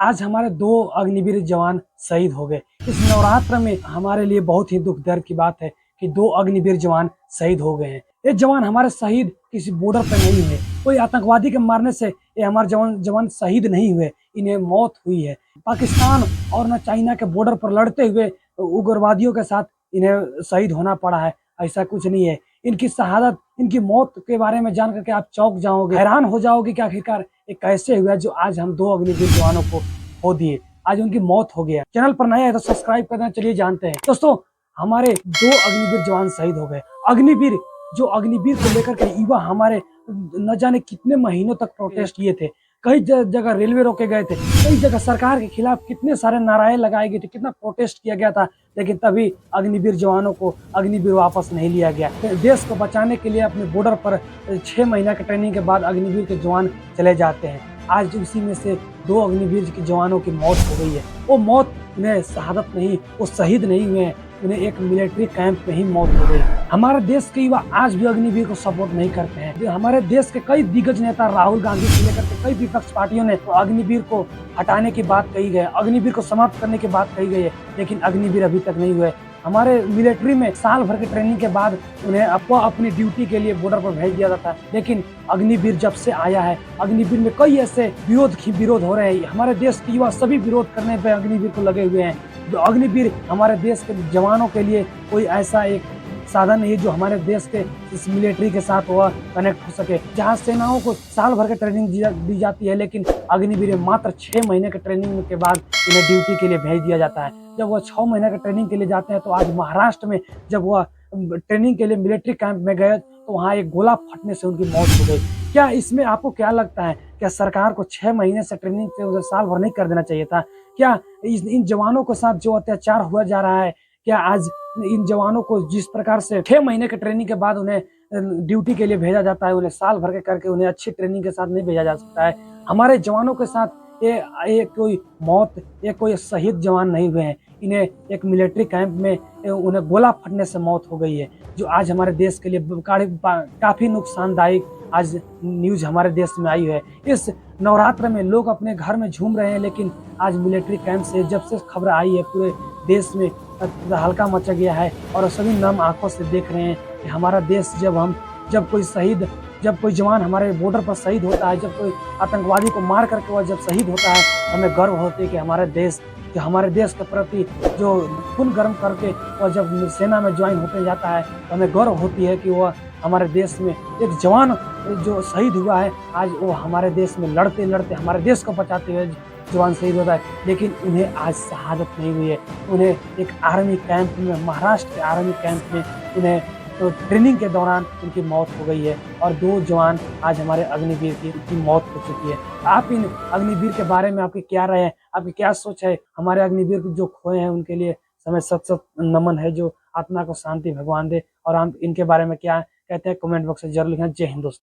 आज हमारे 2 अग्निवीर जवान शहीद हो गए। इस नवरात्र में हमारे लिए बहुत ही दुख दर्द की बात है कि 2 अग्निवीर जवान शहीद हो गए हैं। ये जवान हमारे शहीद किसी बॉर्डर पर नहीं हुए, कोई आतंकवादी के मारने से ये हमारे जवान शहीद नहीं हुए, इन्हें मौत हुई है। पाकिस्तान और न चाइना के बॉर्डर पर लड़ते हुए उग्रवादियों के साथ इन्हें शहीद होना पड़ा है। ऐसा कुछ नहीं है। इनकी शहादत, इनकी मौत के बारे में जान करके आप चौंक जाओगे, हैरान हो जाओगे कि आखिरकार ये कैसे हुआ जो आज हम 2 अग्निवीर जवानों को खो दिए, आज उनकी मौत हो गया। चैनल पर नया है तो सब्सक्राइब करना। चलिए जानते हैं दोस्तों, हमारे 2 अग्निवीर जवान शहीद हो गए। अग्निवीर अग्निवीर को लेकर के युवा हमारे न जाने कितने महीनों तक प्रोटेस्ट किए थे। कई जगह रेलवे रोके गए थे, कई जगह सरकार के खिलाफ कितने सारे नाराएं लगाए गए थे, कितना प्रोटेस्ट किया गया था, लेकिन तभी अग्निवीर जवानों को अग्निवीर वापस नहीं लिया गया। देश को बचाने के लिए अपने बॉर्डर पर 6 महीना की ट्रेनिंग के बाद अग्निवीर के जवान चले जाते हैं। आज उसी में से 2 अग्निवीर के जवानों की मौत हो गई है। वो मौत उन्हें शहादत नहीं, वो शहीद नहीं हुए हैं, उन्हें एक मिलिट्री कैंप में ही मौत हो गई। हमारे देश के युवा आज भी अग्निवीर को सपोर्ट नहीं करते हैं। हमारे देश के कई दिग्गज नेता, राहुल गांधी से लेकर के कई विपक्ष पार्टियों ने अग्निवीर को हटाने की बात कही गई, अग्निवीर को समाप्त करने की बात कही गई है, लेकिन अग्निवीर अभी तक नहीं हुए। हमारे मिलिट्री में साल भर की ट्रेनिंग के बाद उन्हें अपनी ड्यूटी के लिए बॉर्डर पर भेज दिया जाता है, लेकिन अग्निवीर जब से आया है, अग्निवीर में कई ऐसे विरोध हो रहे हैं। हमारे देश के युवा सभी विरोध करने पे अग्निवीर को लगे हुए हैं। जो अग्निवीर हमारे देश के जवानों के लिए कोई ऐसा एक साधन नहीं जो हमारे देश के इस मिलिट्री के साथ वह कनेक्ट हो सके। जहां सेनाओं को साल भर की ट्रेनिंग दी जाती है, लेकिन अग्निवीर मात्र 6 महीने की ट्रेनिंग के बाद इन्हें ड्यूटी के लिए भेज दिया जाता है। जब वह 6 महीने की ट्रेनिंग के लिए जाते हैं तो आज महाराष्ट्र में जब वह ट्रेनिंग के लिए मिलिट्री कैंप में गए तो वहाँ एक गोला फटने से उनकी मौत हो गई। क्या इसमें आपको क्या लगता है, क्या सरकार को 6 महीने से ट्रेनिंग से साल भर नहीं कर देना चाहिए था? क्या इन जवानों के साथ जो अत्याचार हुआ जा रहा है, क्या आज इन जवानों को जिस प्रकार से 6 महीने की ट्रेनिंग के बाद उन्हें ड्यूटी के लिए भेजा जाता है, उन्हें साल भर के करके उन्हें अच्छी ट्रेनिंग के साथ नहीं भेजा जा सकता है? हमारे जवानों के साथ ये कोई मौत, ये कोई शहीद जवान नहीं हुए हैं। इन्हें एक मिलिट्री कैंप में उन्हें गोला फटने से मौत हो गई है, जो आज हमारे देश के लिए काफी नुकसानदायक आज न्यूज हमारे देश में आई है। इस नवरात्र में लोग अपने घर में झूम रहे हैं, लेकिन आज मिलिट्री कैंप से जब से खबर आई है पूरे देश में हल्का मचा गया है और सभी नम आंखों से देख रहे हैं कि हमारा देश जब कोई जवान हमारे बॉर्डर पर शहीद होता है, जब कोई आतंकवादी को मार करके वह जब शहीद होता है, हमें गर्व होता है कि हमारे देश के प्रति जो खून गर्म करके वह जब सेना में ज्वाइन होते जाता है तो हमें गर्व होती है कि वह हमारे देश में एक जवान जो शहीद हुआ है, आज वो हमारे देश में लड़ते लड़ते हमारे देश को बचाते हुए जवान शहीद होता है, लेकिन उन्हें आज शहादत नहीं हुई है। उन्हें एक आर्मी कैंप में, महाराष्ट्र के आर्मी कैंप में उन्हें तो ट्रेनिंग के दौरान उनकी मौत हो गई है और 2 जवान आज हमारे अग्निवीर की मौत हो चुकी है। आप इन अग्निवीर के बारे में आपकी क्या राय है, आपकी क्या सोच है? हमारे अग्निवीर जो खोए हैं उनके लिए समय सत नमन है, जो आत्मा को शांति भगवान दे। और हम इनके बारे में क्या कहते हैं कमेंट बॉक्स में जरूर लिखें। जय हिंद दोस्तों।